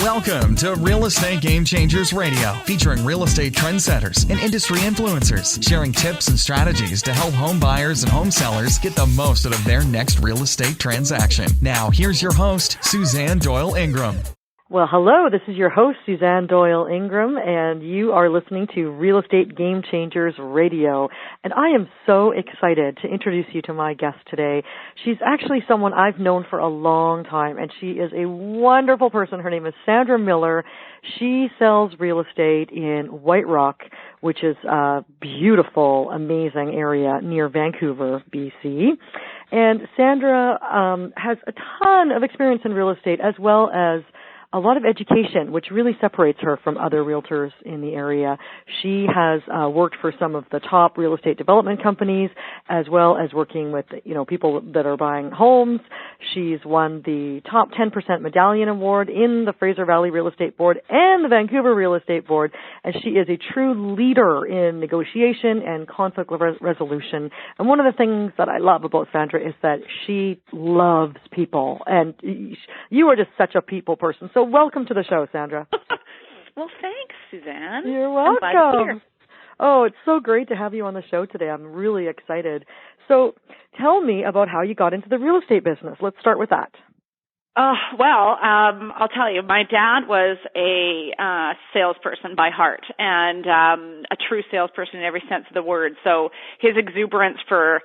Welcome to Real Estate Game Changers Radio, featuring real estate trendsetters and industry influencers, sharing tips and strategies to help home buyers and home sellers get the most out of their next real estate transaction. Now, here's your host, Suzanne Doyle-Ingram. Well, hello, this is your host, Suzanne Doyle-Ingram, and you are listening to Real Estate Game Changers Radio. And I am so excited to introduce you to my guest today. She's actually someone I've known for a long time, and she is a wonderful person. Her name is Sandra Miller. She sells real estate in White Rock, which is a beautiful, amazing area near Vancouver, BC. And Sandra has a ton of experience in real estate, as well as a lot of education, which really separates her from other realtors in the area. She has worked for some of the top real estate development companies, as well as working with, people that are buying homes. She's won the top 10% medallion award in the Fraser Valley Real Estate Board and the Vancouver Real Estate Board, and she is a true leader in negotiation and conflict resolution. And one of the things that I love about Sandra is that she loves people, and you are just such a people person. So welcome to the show, Sandra. Well, thanks, Suzanne. You're welcome. I'm glad to be here. Oh, it's so great to have you on the show today. I'm really excited. So tell me about how you got into the real estate business. Let's start with that. I'll tell you, my dad was a salesperson by heart, and a true salesperson in every sense of the word. So his exuberance for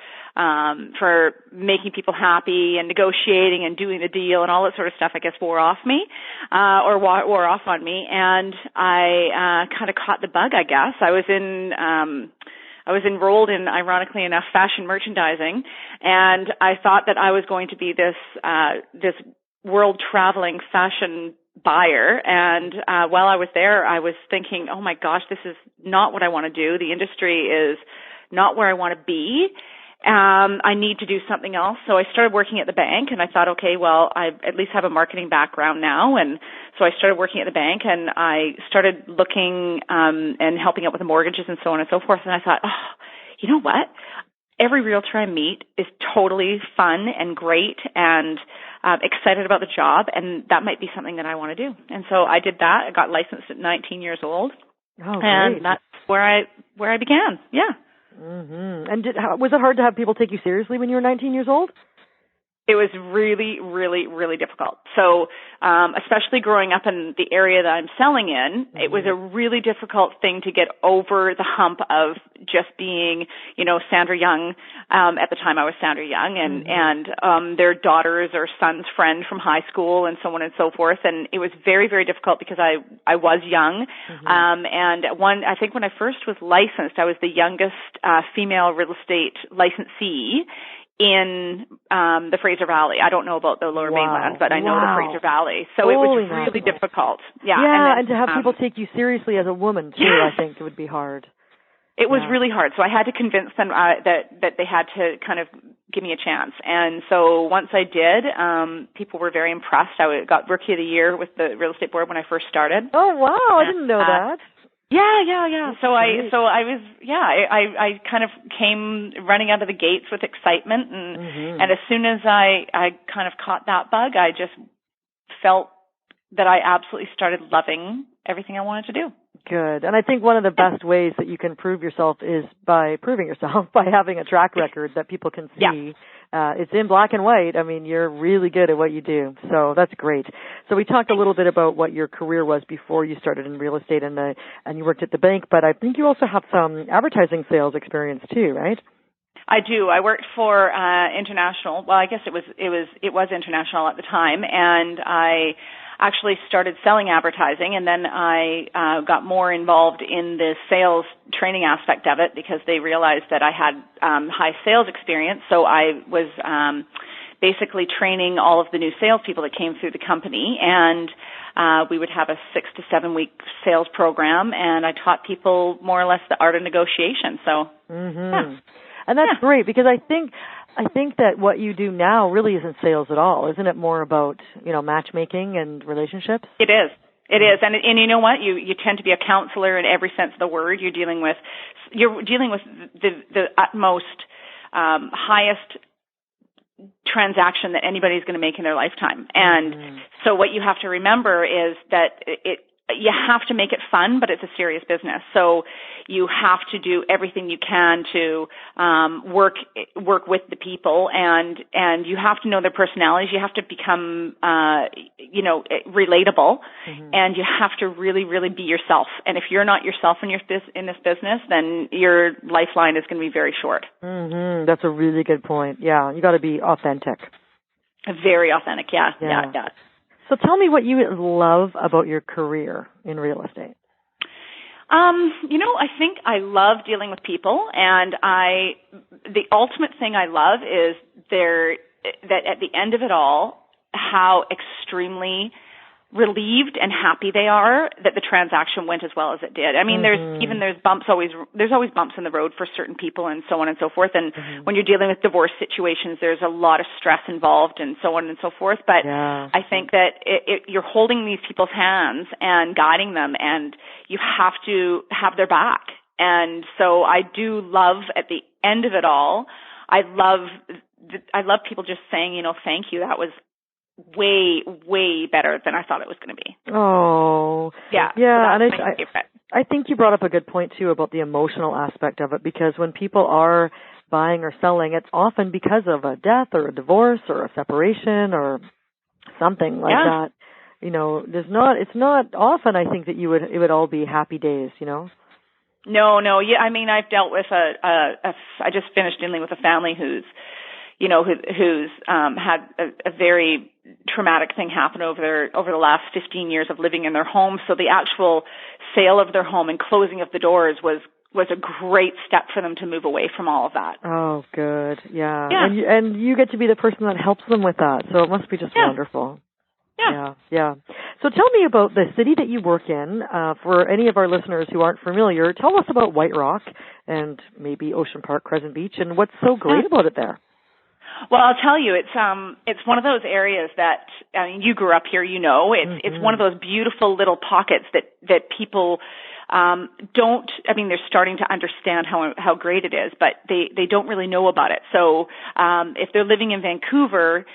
making people happy and negotiating and doing the deal and all that sort of stuff, I guess, wore off me, or wore off on me, and I kind of caught the bug, I guess. I was enrolled in, ironically enough, fashion merchandising, and I thought that I was going to be this world-traveling fashion buyer. And while I was there, I was thinking, oh my gosh, this is not what I want to do. The industry is not where I want to be. I need to do something else. So I started working at the bank, and I thought, okay, well, I at least have a marketing background now. And so I started working at the bank, and I started looking and helping out with the mortgages and so on and so forth. And I thought, oh, you know what? Every realtor I meet is totally fun and great and excited about the job, and that might be something that I want to do. And so I did that. I got licensed at 19 years old. Oh, and great. that's where I began. Yeah. Mm-hmm. And was it hard to have people take you seriously when you were 19 years old? It was really, really, really difficult. So, especially growing up in the area that I'm selling in, it was a really difficult thing to get over the hump of just being, Sandra Young. At the time I was Sandra Young, and their daughter's or son's friend from high school and so on and so forth. And it was very, very difficult because I was young. And I think when I first was licensed, I was the youngest female real estate licensee in the Fraser Valley. I don't know about the Lower Mainland, but I know the Fraser Valley. So it was really difficult. Yeah. And to have people take you seriously as a woman too, I think it would be hard. It was really hard. So I had to convince them that they had to kind of give me a chance. And so once I did, people were very impressed. I got Rookie of the Year with the Real Estate Board when I first started. Oh wow, I didn't know that. Yeah. So I kind of came running out of the gates with excitement, and as soon as I kind of caught that bug, I just felt that I absolutely started loving everything I wanted to do. Good. And I think one of the best ways that you can prove yourself is by proving yourself, by having a track record that people can see. Yeah. It's in black and white. I mean, you're really good at what you do. So that's great. So we talked a little bit about what your career was before you started in real estate and you worked at the bank, but I think you also have some advertising sales experience too, right? I do. I worked for international. Well, I guess it was international at the time, and I actually started selling advertising, and then I got more involved in the sales training aspect of it because they realized that I had high sales experience. So I was basically training all of the new salespeople that came through the company, and we would have a 6 to 7 week sales program, and I taught people more or less the art of negotiation. So, yeah. And that's great because I think that what you do now really isn't sales at all. Isn't it more about, matchmaking and relationships? It is. It is. And you know what? You tend to be a counselor in every sense of the word. You're dealing with the utmost highest transaction that anybody's going to make in their lifetime. And so what you have to remember is that you have to make it fun, but it's a serious business. So you have to do everything you can to work with the people, and you have to know their personalities. You have to become relatable, and you have to really, really be yourself. And if you're not yourself in this business, then your lifeline is going to be very short. That's a really good point. Yeah, you got to be authentic. Very authentic. Yeah. So tell me what you love about your career in real estate. I think I love dealing with people, and the ultimate thing I love is that at the end of it all, how extremely relieved and happy they are that the transaction went as well as it did. I mean, there's always bumps in the road for certain people and so on and so forth. And when you're dealing with divorce situations, there's a lot of stress involved and so on and so forth. But I think that you're holding these people's hands and guiding them, and you have to have their back. And so I do love at the end of it all, I love people just saying, thank you. That was way, way better than I thought it was going to be. Oh. Yeah. And I think you brought up a good point, too, about the emotional aspect of it, because when people are buying or selling, it's often because of a death or a divorce or a separation or something like that. It's not often, I think, that it would all be happy days, No. Yeah. I mean, I've dealt with I just finished dealing with a family who's had a very traumatic thing happen over the last 15 years of living in their home. So the actual sale of their home and closing of the doors was a great step for them to move away from all of that. Oh, good. Yeah. And you get to be the person that helps them with that. So it must be just wonderful. Yeah. So tell me about the city that you work in. For any of our listeners who aren't familiar, tell us about White Rock and maybe Ocean Park, Crescent Beach, and what's so great about it there. Well, I'll tell you, it's one of those areas that, I mean, you grew up here, it's one of those beautiful little pockets that people they're starting to understand how great it is, but they don't really know about it. So, if they're living in Vancouver,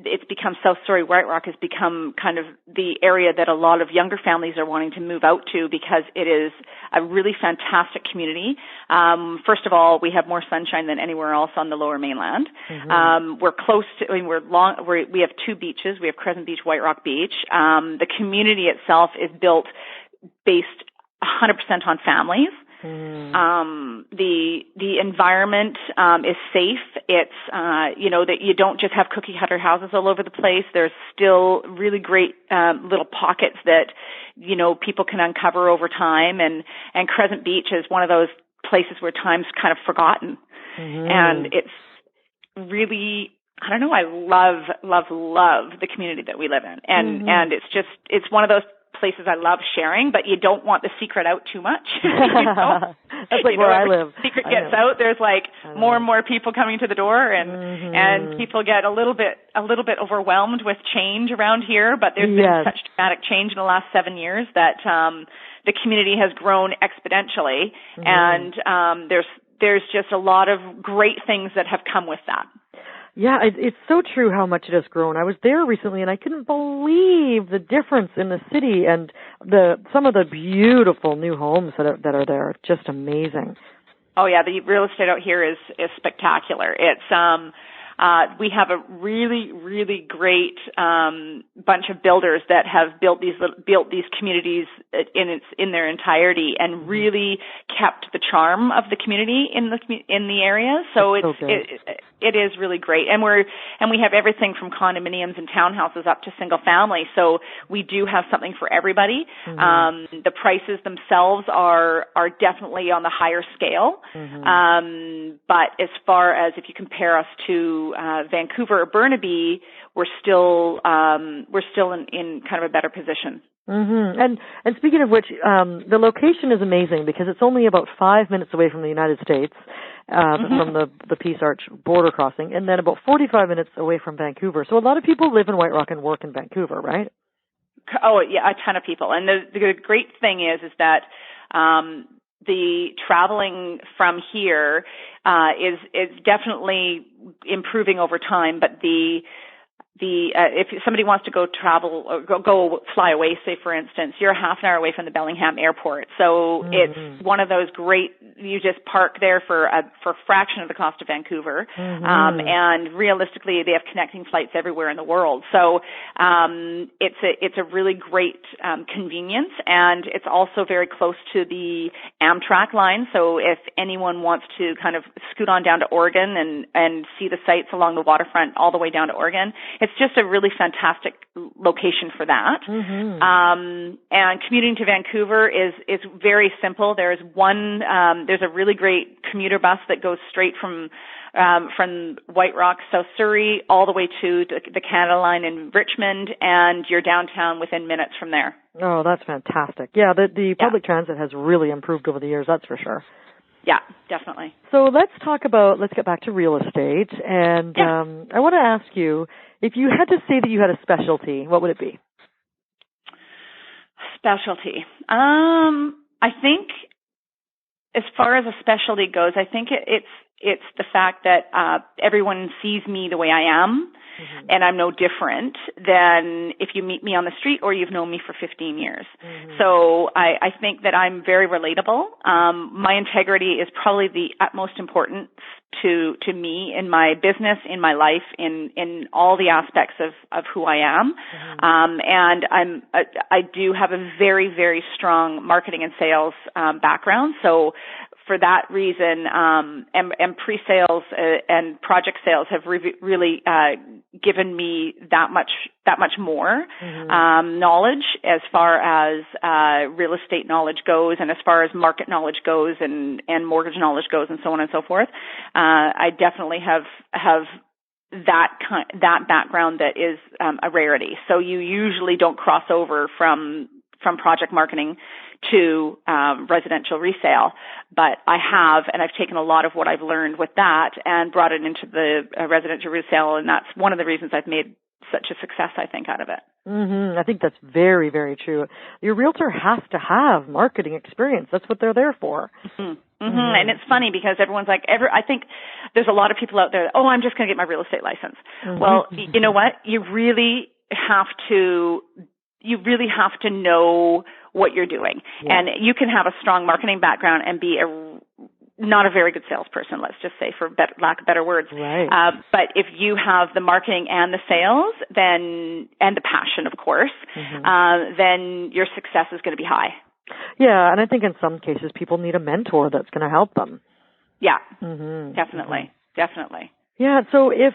it's become South Story White Rock has become kind of the area that a lot of younger families are wanting to move out to because it is a really fantastic community. First of all, we have more sunshine than anywhere else on the Lower Mainland. We're close to, we have two beaches. We have Crescent Beach, White Rock Beach. The community itself is built based 100% on families. The environment is safe. It's that you don't just have cookie cutter houses all over the place. There's still really great little pockets that people can uncover over time. And Crescent Beach is one of those places where time's kind of forgotten, and it's really. I don't know. I love the community that we live in, and it's one of those places I love sharing, but you don't want the secret out too much. That's like where I live. Secret gets out. There's more and more people coming to the door, and people get a little bit overwhelmed with change around here. But there's been such dramatic change in the last 7 years that the community has grown exponentially, and there's just a lot of great things that have come with that. Yeah, it's so true how much it has grown. I was there recently, and I couldn't believe the difference in the city and some of the beautiful new homes that are there. Just amazing. Oh yeah, the real estate out here is spectacular. It's we have a really, really great bunch of builders that have built these communities in their entirety and really kept the charm of the community in the area. So it is really great, and we have everything from condominiums and townhouses up to single family. So we do have something for everybody. The prices themselves are definitely on the higher scale, but as far as if you compare us to Vancouver or Burnaby, we're still in kind of a better position. And speaking of which, the location is amazing because it's only about 5 minutes away from the United States, from the Peace Arch border crossing, and then about 45 minutes away from Vancouver. So a lot of people live in White Rock and work in Vancouver, right? Oh yeah, a ton of people. And the great thing is that the traveling from here is definitely improving over time, but if somebody wants to go travel or go fly away, say for instance, you're a half an hour away from the Bellingham airport. So it's one of those great, you just park there for a fraction of the cost of Vancouver. And realistically, they have connecting flights everywhere in the world. So it's a really great convenience, and it's also very close to the Amtrak line. So if anyone wants to kind of scoot on down to Oregon and see the sights along the waterfront all the way down to Oregon, it's just a really fantastic location for that. And commuting to Vancouver is very simple. There's a really great commuter bus that goes straight from White Rock, South Surrey, all the way to the Canada Line in Richmond, and you're downtown within minutes from there. Oh, that's fantastic. Yeah, the public transit has really improved over the years, that's for sure. Yeah, definitely. So let's get back to real estate. And I want to ask you, if you had to say that you had a specialty, what would it be? Specialty. I think as far as a specialty goes, I think it's the fact that everyone sees me the way I am, and I'm no different than if you meet me on the street or you've known me for 15 years. So I think that I'm very relatable. My integrity is probably the utmost importance to me in my business, in my life, in all the aspects of who I am. And I do have a very, very strong marketing and sales background. So for that reason, and pre-sales and project sales have really given me that much more knowledge as far as real estate knowledge goes, and as far as market knowledge goes, and mortgage knowledge goes, and so on and so forth. I definitely have that background that is a rarity. So you usually don't cross over from project marketing to residential resale, but I have, and I've taken a lot of what I've learned with that and brought it into the residential resale, and that's one of the reasons I've made such a success, I think, out of it. I think that's very, very true. Your realtor has to have marketing experience. That's what they're there for. And it's funny because everyone's like, I think there's a lot of people out there, I'm just going to get my real estate license. Well, you know what? You really have to know what you're doing. And you can have a strong marketing background and be not a very good salesperson, let's just say, for lack of better words. Right. But if you have the marketing and the sales, and the passion, of course, then your success is going to be high. Yeah, and I think in some cases people need a mentor that's going to help them. Yeah, definitely. Yeah, so if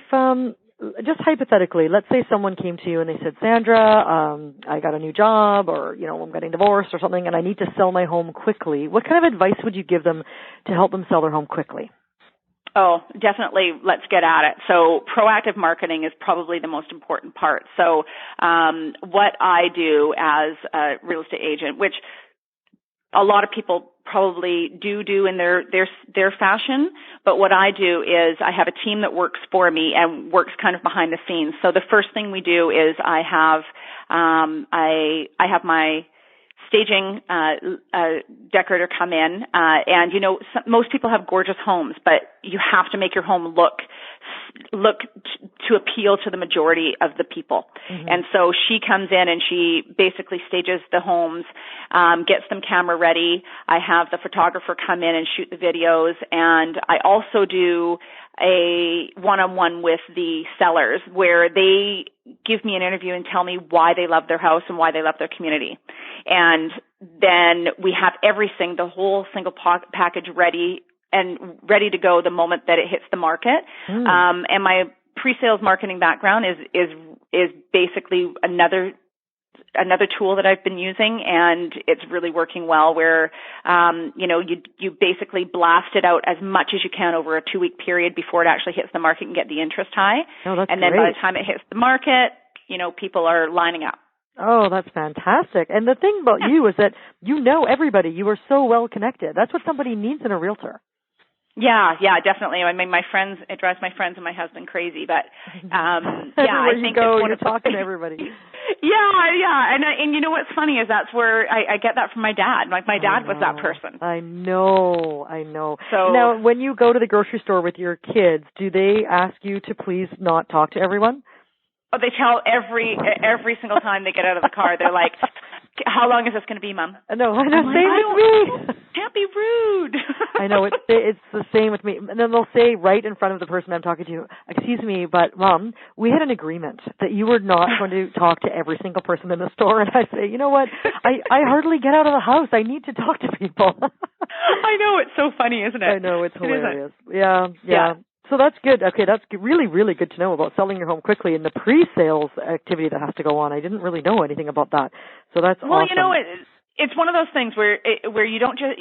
just hypothetically, let's say someone came to you and they said, Sandra, I got a new job, or, I'm getting divorced or something, and I need to sell my home quickly. What kind of advice would you give them to help them sell their home quickly? Oh, definitely. Let's get at it. So proactive marketing is probably the most important part. So what I do as a real estate agent, which a lot of people probably do in their fashion, but what I do is I have a team that works for me and works kind of behind the scenes. So the first thing we do is I have my staging decorator come in, and most people have gorgeous homes, but you have to make your home look to appeal to the majority of the people. And so she comes in and she basically stages the homes, gets them camera ready. I have the photographer come in and shoot the videos, and I also do a one-on-one with the sellers where they give me an interview and tell me why they love their house and why they love their community. And then we have everything, the whole single package ready to go the moment that it hits the market. And my pre-sales marketing background is basically another tool that I've been using, and it's really working well where, you basically blast it out as much as you can over a 2-week period before it actually hits the market and get the interest high. Oh, that's and then great. by the time it hits the market, people are lining up. Oh, that's fantastic. And the thing about you is that you know everybody. You are so well connected. That's what somebody needs in a realtor. Yeah, definitely. I mean, it drives my friends and my husband crazy, but, Everywhere I think you go, it's you're talking to everybody. Yeah. And you know what's funny is that's where I get that from my dad. Like my dad was that person. I know. So now, when you go to the grocery store with your kids, do they ask you to please not talk to everyone? Oh, they tell every single time they get out of the car, they're like, "How long is this going to be, Mom?" No, I know. Same with me. Can't be rude. I know it's the same with me. And then they'll say right in front of the person I'm talking to, "Excuse me, but Mom, we had an agreement that you were not going to talk to every single person in the store." And I say, "You know what? I hardly get out of the house. I need to talk to people." I know, it's so funny, isn't it? I know, it's hilarious. Yeah. So that's good. Okay, that's really, really good to know about selling your home quickly and the pre-sales activity that has to go on. I didn't really know anything about that. So that's awesome. Well, you know, it's one of those things where you don't just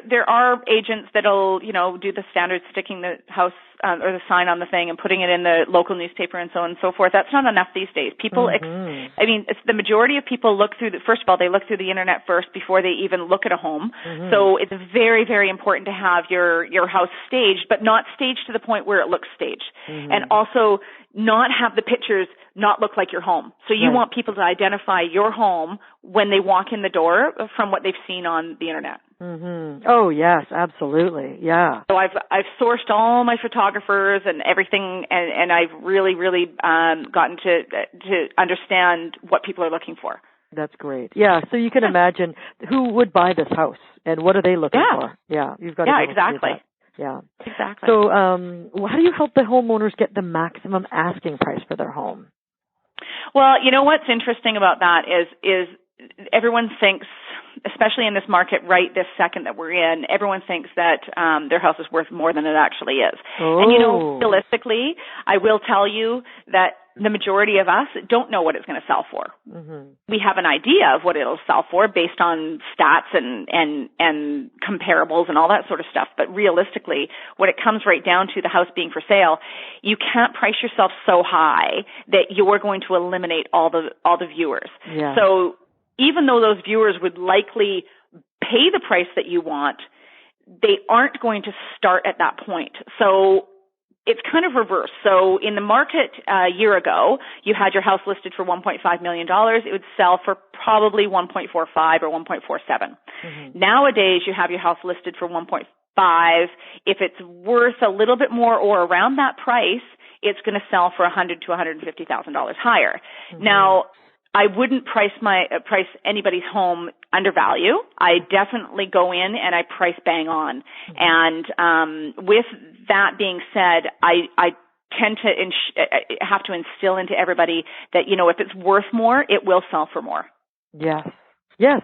there are agents that'll do the standard sticking the house or the sign on the thing and putting it in the local newspaper and so on and so forth. That's not enough these days. People, it's the majority of people first of all, they look through the internet first before they even look at a home. So it's very, very important to have your house staged, but not staged to the point where it looks staged, and also not have the pictures not look like your home. So you want people to identify your home when they walk in the door from what they've seen on the internet. Oh yes, absolutely. Yeah. So I've sourced all my photographers and everything, and I've really, really gotten to understand what people are looking for. That's great. Yeah. So you can imagine who would buy this house and what are they looking for? Yeah. You've got to exactly. Yeah. Exactly. So, how do you help the homeowners get the maximum asking price for their home? Well, you know what's interesting about that is everyone thinks, especially in this market right this second that we're in, everyone thinks that their house is worth more than it actually is. Oh. And realistically, I will tell you that the majority of us don't know what it's going to sell for. We have an idea of what it'll sell for based on stats and comparables and all that sort of stuff. But realistically, when it comes right down to the house being for sale, you can't price yourself so high that you're going to eliminate all the viewers. Yeah. So even though those viewers would likely pay the price that you want, they aren't going to start at that point. So it's kind of reverse. So in the market a year ago, you had your house listed for $1.5 million. It would sell for probably 1.45 or 1.47. Nowadays, you have your house listed for 1.5. If it's worth a little bit more or around that price, it's going to sell for $100,000 to $150,000 higher. Now, I wouldn't price anybody's home under value. I definitely go in and I price bang on. And with that being said, I tend to have to instill into everybody that, if it's worth more, it will sell for more. Yes. Yeah,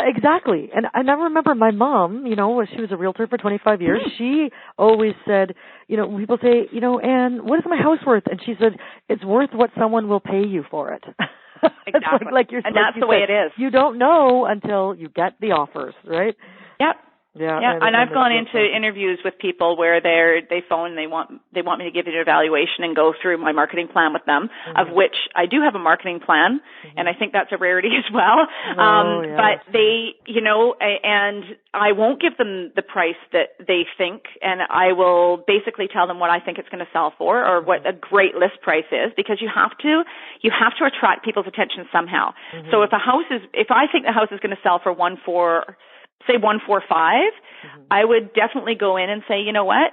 exactly. And I remember my mom, she was a realtor for 25 years. She always said, when people say, Anne, what is my house worth? And she said, it's worth what someone will pay you for it. Exactly. And that's the way it is. You don't know until you get the offers, right? Yep. Yeah. And I've gone into interviews with people where they phone and they want me to give an evaluation and go through my marketing plan with them, of which I do have a marketing plan, and I think that's a rarity as well. But they, and I won't give them the price that they think, and I will basically tell them what I think it's going to sell for or what a great list price is, because you have to attract people's attention somehow. So if I think the house is going to sell for 145, I would definitely go in and say, you know what?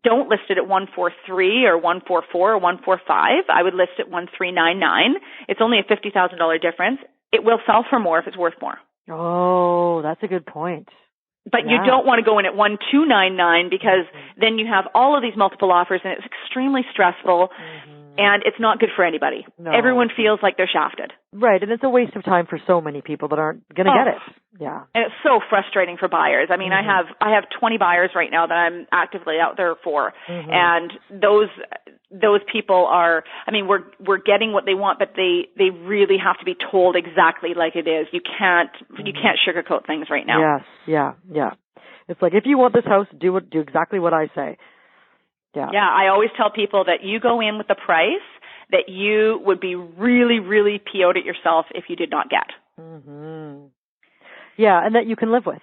Don't list it at 143 or 144 or 145. I would list it 1399. It's only a $50,000 difference. It will sell for more if it's worth more. Oh, that's a good point. But you don't want to go in at 1299 because then you have all of these multiple offers and it's extremely stressful. And it's not good for anybody. No. Everyone feels like they're shafted. Right, and it's a waste of time for so many people that aren't going to get it. Yeah. And it's so frustrating for buyers. I mean, I have 20 buyers right now that I'm actively out there for. And those people are, I mean, we're getting what they want, but they really have to be told exactly like it is. You can't sugarcoat things right now. Yes, yeah. It's like, if you want this house, do exactly what I say. Yeah, I always tell people that you go in with the price that you would be really, really PO'd at yourself if you did not get. Yeah, and that you can live with.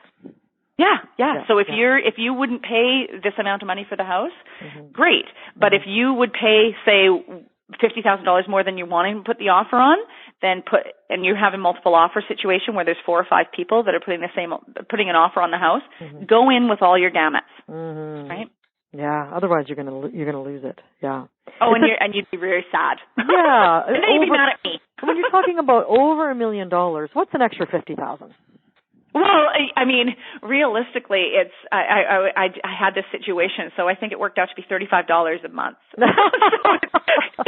Yeah. So if you wouldn't pay this amount of money for the house, great. But if you would pay, say, $50,000 more than you want to put the offer on, and you have a multiple offer situation where there's 4 or 5 people that are putting an offer on the house, go in with all your gamuts, right? Yeah, otherwise you're gonna lose it. Yeah. Oh, and you'd be very sad. Yeah. And then you'd be mad at me. When you're talking about over $1 million, what's an extra $50,000? Well, I mean, realistically, it's I had this situation, so I think it worked out to be $35 a month. So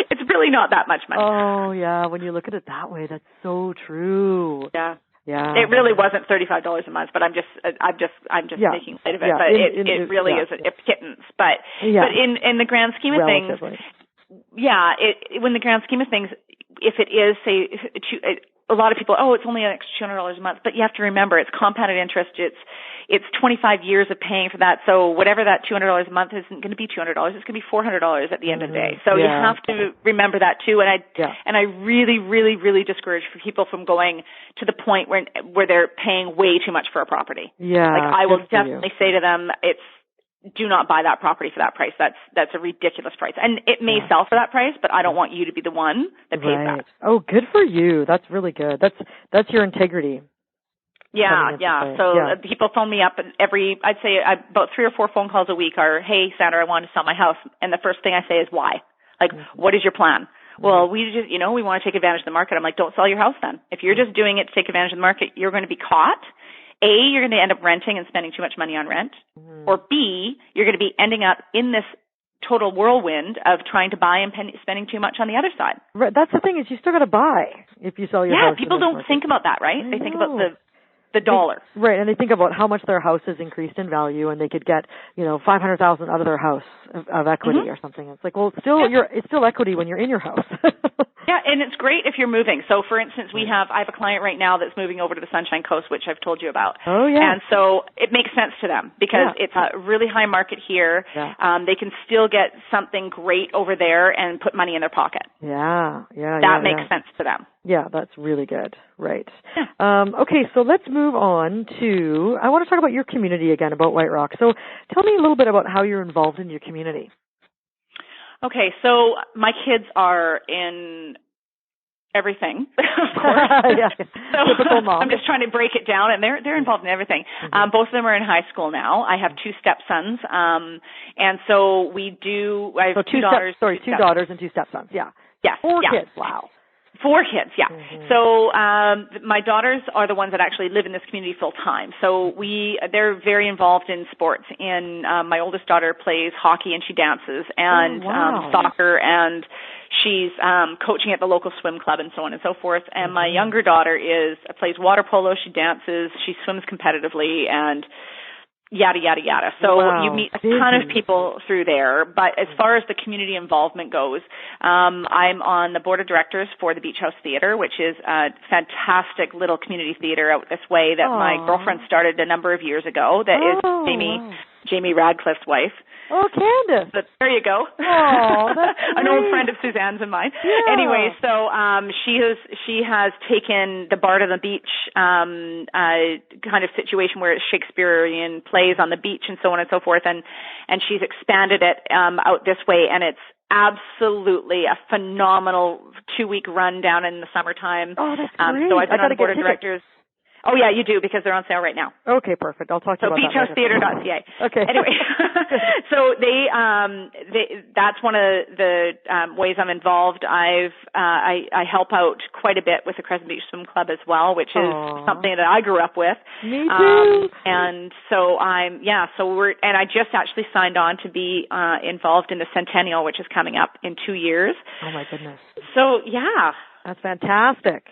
it's really not that much money. Oh yeah, when you look at it that way, that's so true. Yeah. Yeah. It really wasn't $35 a month, but I'm just making light of it. But it really is a pittance. But in the grand scheme of things, when the grand scheme of things, if it is a lot of people, it's only an extra $200 a month, but you have to remember it's compounded interest. It's 25 years of paying for that. So whatever that $200 a month isn't going to be $200. It's going to be $400 at the end of the day. So you have to remember that too. And I really, really, really discourage for people from going to the point where they're paying way too much for a property. Yeah. Like I will definitely say to them, do not buy that property for that price. That's a ridiculous price. And it may sell for that price, but I don't want you to be the one that pays that. Oh, good for you. That's really good. That's your integrity. Yeah. So people phone me up I'd say about 3 or 4 phone calls a week are, hey, Sandra, I want to sell my house. And the first thing I say is why? Like, what is your plan? Well, we just, we want to take advantage of the market. I'm like, don't sell your house then. If you're just doing it to take advantage of the market, you're going to be caught. A, you're going to end up renting and spending too much money on rent. Or B, you're going to be ending up in this total whirlwind of trying to buy and spending too much on the other side. Right. That's the thing is you still got to buy if you sell your house. Yeah, people don't think about that, right? They think about the dollar. Right, and they think about how much their house has increased in value and they could get, $500,000 out of their house of equity or something. It's like, well, it's still equity when you're in your house. Yeah, and it's great if you're moving. So, for instance, I have a client right now that's moving over to the Sunshine Coast, which I've told you about. Oh, yeah. And so it makes sense to them because it's a really high market here. Yeah. They can still get something great over there and put money in their pocket. That makes sense to them. Yeah, that's really good. Right. Yeah. Okay, so let's move on to, I want to talk about your community again, about White Rock. So tell me a little bit about how you're involved in your community. Okay, so my kids are in everything, of course. Typical mom. I'm just trying to break it down, and they're involved in everything. Both of them are in high school now. I have 2 stepsons, and so I have 2 daughters. Two daughters and 2 stepsons. Yeah. Yes. 4 kids. Wow. 4 kids, yeah. So my daughters are the ones that actually live in this community full time. So they're very involved in sports. And my oldest daughter plays hockey and she dances, and soccer, and she's coaching at the local swim club and so on and so forth. And my younger daughter plays water polo. She dances. She swims competitively, and yada, yada, yada. So you meet a ton of people through there. But as far as the community involvement goes, I'm on the board of directors for the Beach House Theater, which is a fantastic little community theater out this way that my girlfriend started a number of years ago. That is Jamie Radcliffe's wife. Oh, Candace. But there you go. Oh, that's an old friend of Suzanne's and mine. Yeah. Anyway, so she has taken the Bard on the Beach kind of situation where it's Shakespearean plays on the beach and so on and so forth, and she's expanded it out this way, and it's absolutely a phenomenal 2-week run down in the summertime. Oh, that's great. So I've been on the board of directors. Oh, yeah, you do, because they're on sale right now. Okay, perfect. I'll talk to you about that. So beachhousetheater.ca. Okay. Anyway, so that's one of the ways I'm involved. I help out quite a bit with the Crescent Beach Swim Club as well, which is something that I grew up with. Me too. And so and I just actually signed on to be involved in the Centennial, which is coming up in 2 years. Oh my goodness. So, yeah. That's fantastic.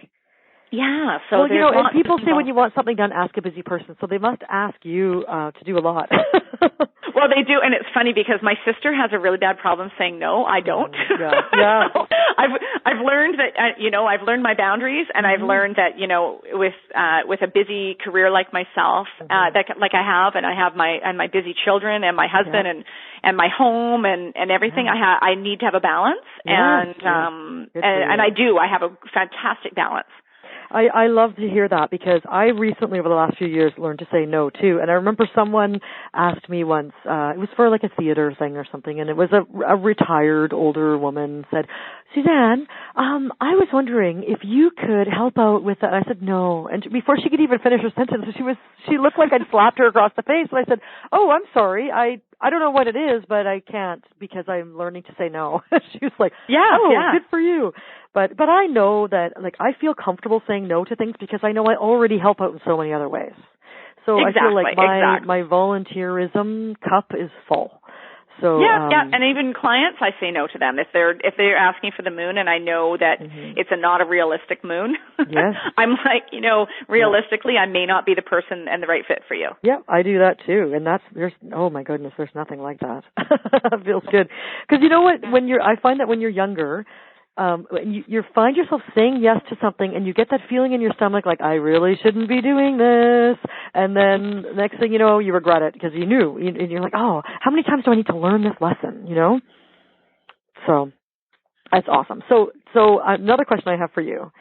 Yeah, so and people say when you want something done, ask a busy person. So they must ask you to do a lot. Well, they do, and it's funny because my sister has a really bad problem saying no. I don't. Yeah. So I've learned that I've learned my boundaries, and I've learned that with a busy career like myself, like I have, and I have my busy children and my husband and my home and everything. I need to have a balance, and I do. I have a fantastic balance. I love to hear that because I recently, over the last few years, learned to say no too. And I remember someone asked me once, it was for like a theater thing or something, and it was a retired older woman said, Suzanne, I was wondering if you could help out with that. I said no, and before she could even finish her sentence, she looked like I'd slapped her across the face. And I said, oh, I'm sorry, I don't know what it is, but I can't because I'm learning to say no. She was like, good for you. But I know that, like, I feel comfortable saying no to things because I know I already help out in so many other ways. So I feel like my volunteerism cup is full. So and even clients, I say no to them if they're asking for the moon, and I know that it's not a realistic moon. Yes, I'm like, realistically, I may not be the person and the right fit for you. Yeah, I do that too, and oh my goodness, there's nothing like that. It feels good because you know what? I find that when you're younger. You find yourself saying yes to something and you get that feeling in your stomach like, I really shouldn't be doing this. And then next thing you know, you regret it because you knew. And you're like, oh, how many times do I need to learn this lesson, So that's awesome. So another question I have for you.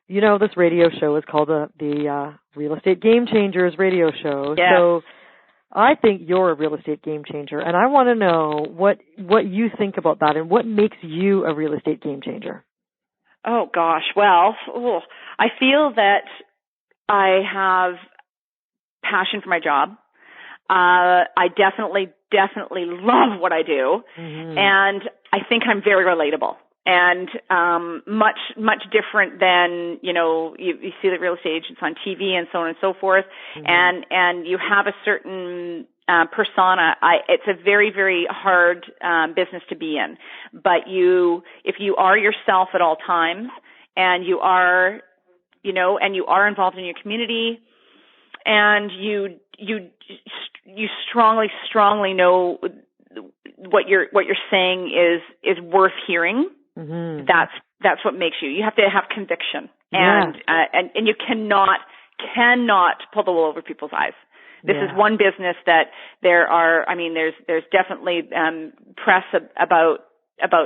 This radio show is called the Real Estate Game Changers radio show. Yes. So I think you're a real estate game changer, and I want to know what you think about that and what makes you a real estate game changer. Oh, gosh. Well, I feel that I have passion for my job. I definitely love what I do, and I think I'm very relatable. And much different than you see the real estate agents on TV and so on and so forth, and you have a certain persona. It's a very, very hard business to be in, but if you are yourself at all times, and you are involved in your community, and you strongly know what you're saying is worth hearing. That's what makes you. You have to have conviction, and you cannot pull the wool over people's eyes. This is one business that there's definitely press about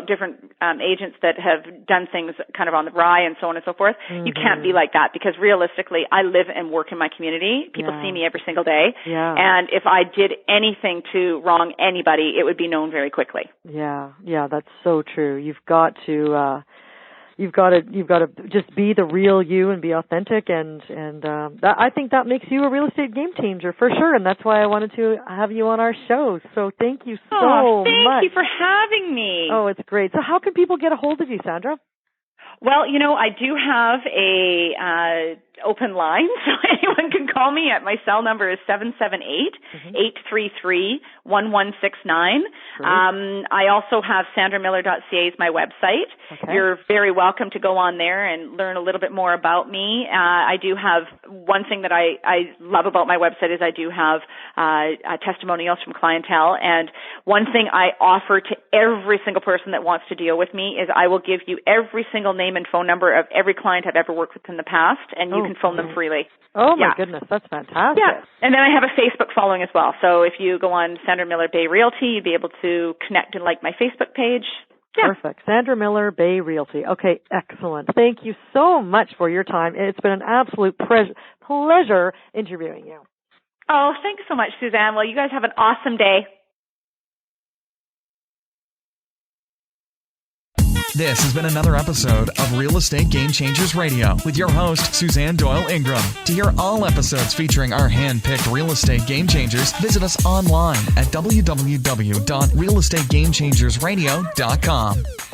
different agents that have done things kind of on the wry and so on and so forth. You can't be like that because realistically, I live and work in my community. People see me every single day. And if I did anything to wrong anybody, it would be known very quickly. Yeah, that's so true. You've got to just be the real you and be authentic, and I think that makes you a real estate game changer for sure, and that's why I wanted to have you on our show. So thank you so much. Thank you for having me. Oh, it's great. So how can people get a hold of you, Sandra? Well, I do have a open line, so anyone can call me. My cell number is 778-833-1169. I also have sandramiller.ca is my website. Okay. You're very welcome to go on there and learn a little bit more about me. I do have one thing that I love about my website is I do have testimonials from clientele, and one thing I offer to every single person that wants to deal with me is I will give you every single name and phone number of every client I've ever worked with in the past, and you can phone them freely. Oh, my goodness. That's fantastic. Yeah. And then I have a Facebook following as well. So if you go on Sandra Miller Bay Realty, you'd be able to connect and like my Facebook page. Yeah. Perfect. Sandra Miller Bay Realty. Okay, excellent. Thank you so much for your time. It's been an absolute pleasure interviewing you. Oh, thanks so much, Suzanne. Well, you guys have an awesome day. This has been another episode of Real Estate Game Changers Radio with your host, Suzanne Doyle-Ingram. To hear all episodes featuring our hand-picked real estate game changers, visit us online at www.realestategamechangersradio.com.